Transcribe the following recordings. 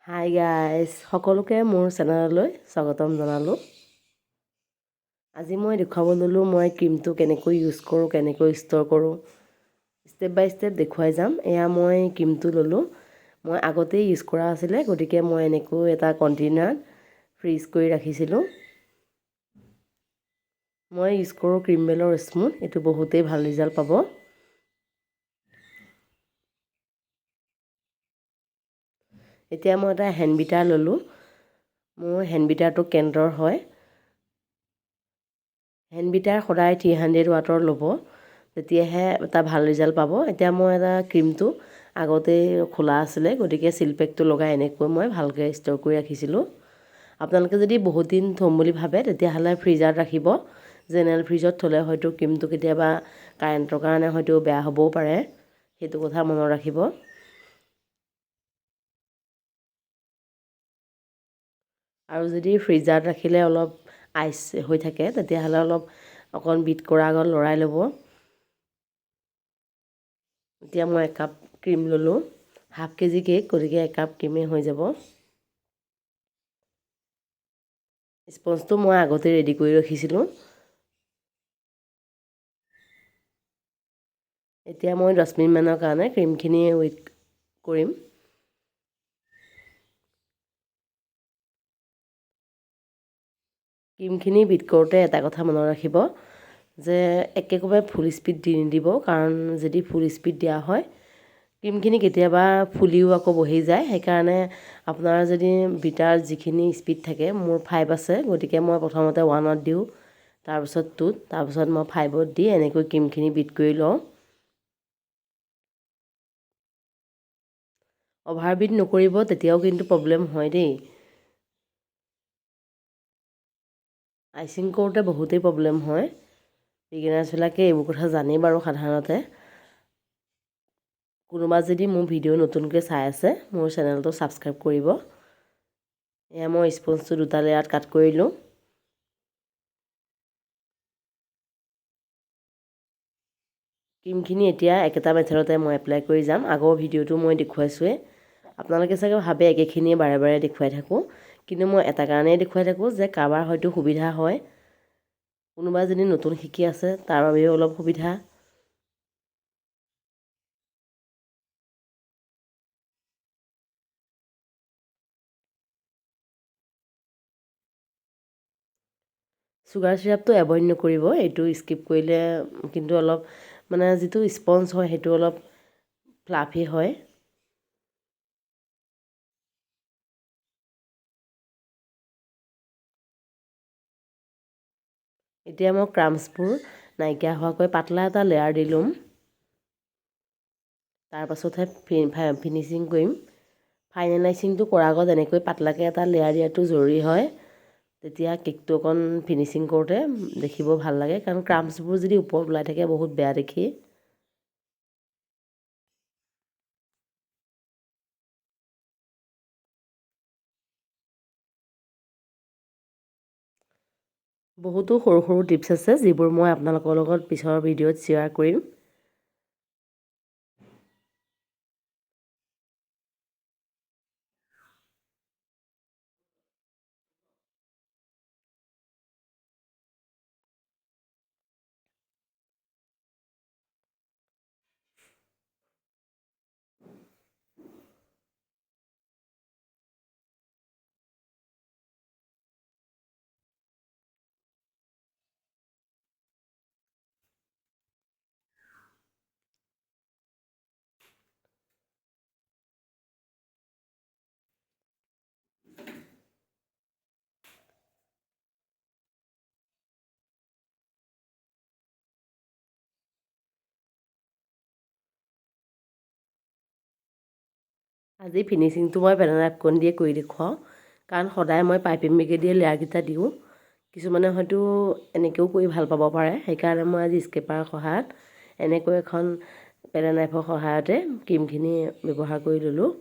Hi guys, সকলোকে মোৰ চেনেললৈ স্বাগতম জনালোঁ। আজি মই দেখুৱাব ল'লোঁ মই ক্ৰীমটো কেনেকৈ ইউজ কৰোঁ, কেনেকৈ ষ্ট'ৰ কৰোঁ, ষ্টেপ বাই ষ্টেপ দেখুৱাই যাম। এয়া মই ক্ৰীমটো ল'লোঁ, মই আগতেই ইউজ কৰা আছিলে, গতিকে মই এনেকৈ এটা কণ্টেইনাৰত ফ্ৰিজ কৰি ৰাখিছিলোঁ। মই ইউজ কৰোঁ ক্ৰীমবেলৰ স্মুথ, এইটো বহুতেই ভাল ৰিজাল্ট পাব। এতিয়া মই এটা হেণ্ড বিটাৰ ল'লোঁ, মোৰ হেণ্ড বিটাৰটো কেণ্টৰ হয়। হেণ্ড বিটাৰ সদায় 300 ৱাটৰ ল'ব, তেতিয়াহে এটা ভাল ৰিজাল্ট পাব। এতিয়া মই এটা ক্ৰীমটো আগতেই খোলা আছিলে, গতিকে চিলপেকটো লগাই এনেকৈ মই ভালকৈ ষ্ট'ৰ কৰি ৰাখিছিলোঁ। আপোনালোকে যদি বহুত দিন থ'ম বুলি ভাবে তেতিয়াহ'লে ফ্ৰিজাৰত ৰাখিব। জেনেৰেল ফ্ৰিজত থ'লে হয়তো ক্ৰীমটো কেতিয়াবা কাৰেণ্টৰ কাৰণে হয়তো বেয়া হ'বও পাৰে, সেইটো কথা মনত ৰাখিব। আৰু যদি ফ্ৰিজাৰত ৰাখিলে অলপ আইচ হৈ থাকে তেতিয়াহ'লে অকণ বিট কৰাৰ আগত লৰাই ল'ব। এতিয়া মই একাপ ক্ৰীম ল'লোঁ, হাফ কেজি কেক, গতিকে একাপ ক্ৰীমেই হৈ যাব। স্পঞ্জটো মই আগতে ৰেডি কৰি ৰাখিছিলোঁ। এতিয়া মই 10 মিনিটমানৰ কাৰণে ক্ৰীমখিনি ৱেইট কৰিম। ক্ৰীমখিনি বিট কৰোঁতে এটা কথা মনত ৰাখিব যে একেকোবে ফুল স্পীড দি নিদিব, কাৰণ যদি ফুল স্পীড দিয়া হয় ক্ৰীমখিনি কেতিয়াবা ফুলিও আকৌ বহি যায়। সেইকাৰণে আপোনাৰ যদি বিটাৰ যিখিনি স্পীড থাকে, মোৰ 5 আছে, গতিকে মই প্ৰথমতে 1ত দিওঁ, তাৰপিছত 2ত, তাৰপিছত মই 5ত দি এনেকৈ ক্ৰীমখিনি বিট কৰি লওঁ। অভাৰ বিট নকৰিব, তেতিয়াও কিন্তু প্ৰব্লেম হয় দেই। আইচিং কৰোঁতে বহুতেই প্ৰব্লেম হয়, বিগিনাৰ্ছবিলাকে এইবোৰ কথা জানেই বাৰু সাধাৰণতে। কোনোবা যদি মোৰ ভিডিঅ' নতুনকৈ চাই আছে, মোৰ চেনেলটো ছাবস্ক্ৰাইব কৰিব। এয়া মই স্পঞ্জটো 2টা লেয়াৰত কাট কৰিলোঁ। ক্ৰীমখিনি এতিয়া একেটা মেথডতে মই এপ্লাই কৰি যাম। আগৰ ভিডিঅ'টো মই দেখুৱাইছোৱেই, আপোনালোকে চাগে ভাবে একেখিনিয়ে বাৰে বাৰে দেখুৱাই থাকোঁ, কিন্তু মই এটা কাৰণেই দেখুৱাই থাকোঁ যে কাৰোবাৰ হয়তো সুবিধা হয়, কোনোবা যদি নতুন শিকি আছে তাৰ বাবেও অলপ সুবিধা। চুগাৰ চিৰাপটো এভইড নকৰিব, এইটো স্কিপ কৰিলে কিন্তু অলপ যিটো স্পঞ্জ হয় সেইটো অলপ ফ্লাফি হয়। এতিয়া মই ক্ৰাম্পছবোৰ নাইকিয়া হোৱাকৈ পাতলা এটা লেয়াৰ দি ল'ম, তাৰপাছতহে ফিনিচিং কৰিম। ফাইনেলাইজিংটো কৰাৰ আগত এনেকৈ পাতলাকৈ এটা লেয়াৰ দিয়াটো জৰুৰী হয়, তেতিয়া কেকটো অকণ ফিনিচিং কৰোঁতে দেখিব ভাল লাগে, কাৰণ ক্ৰাম্পছবোৰ যদি ওপৰত ওলাই থাকে বহুত বেয়া দেখি। বহুতো সৰু সৰু টিপছ আছে যিবোৰ মই আপোনালোকৰ লগত পিছৰ ভিডিঅ'ত শ্বেয়াৰ কৰিম। আজি ফিনিচিংটো মই বেনানা নাপকিন দিয়ে কৰি দেখুৱাওঁ, কাৰণ সদায় মই পাইপিং বেগেদিয়ে লেয়াৰকেইটা দিওঁ। কিছুমানে হয়তো এনেকৈও কৰি ভাল পাব পাৰে, সেইকাৰণে মই আজি স্কেপাৰৰ সহায়ত এনেকৈ এখন পেন নাইফৰ সহায়তে ক্ৰীমখিনি ব্যৱহাৰ কৰি ল'লোঁ।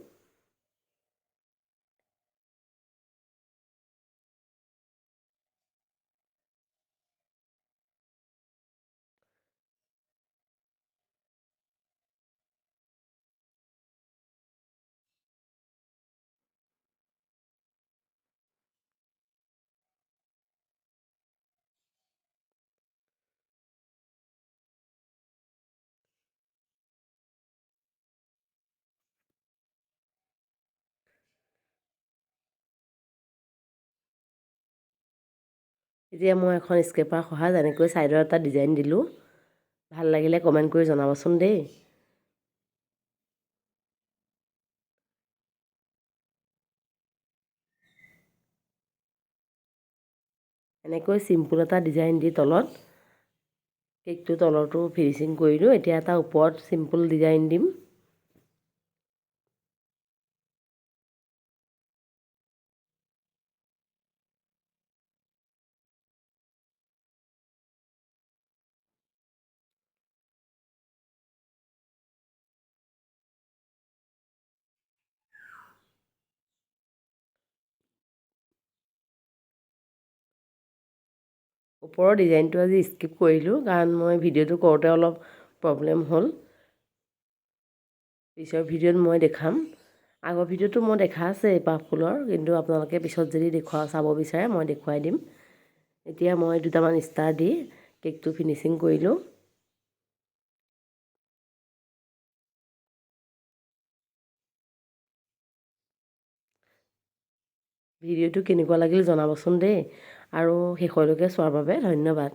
এতিয়া মই এখন স্কেপাৰ সহায়ত এনেকৈ ছাইডৰ এটা ডিজাইন দিলোঁ। ভাল লাগিলে কমেণ্ট কৰি জনাবচোন দেই। এনেকৈ চিম্পুল এটা ডিজাইন দি তলত কেকটো তলৰটো ফিনিচিং কৰিলোঁ। এতিয়া এটা ওপৰত চিম্পুল ডিজাইন দিম। ওপৰৰ ডিজাইনটো আজি স্কিপ কৰিলোঁ কাৰণ মই ভিডিঅ'টো কৰোঁতে অলপ প্ৰব্লেম হ'ল। পিছৰ ভিডিঅ'ত মই দেখাম। আগৰ ভিডিঅ'টো মই দেখা আছে পাফ ফুলৰ, কিন্তু আপোনালোকে পিছত যদি চাব বিচাৰে মই দেখুৱাই দিম। এতিয়া মই দুটামান ষ্টাৰ দি কেকটো ফিনিচিং কৰিলোঁ। ভিডিঅ'টো কেনেকুৱা লাগিল জনাবচোন দেই, আৰু শেষলৈকে চোৱাৰ বাবে ধন্যবাদ।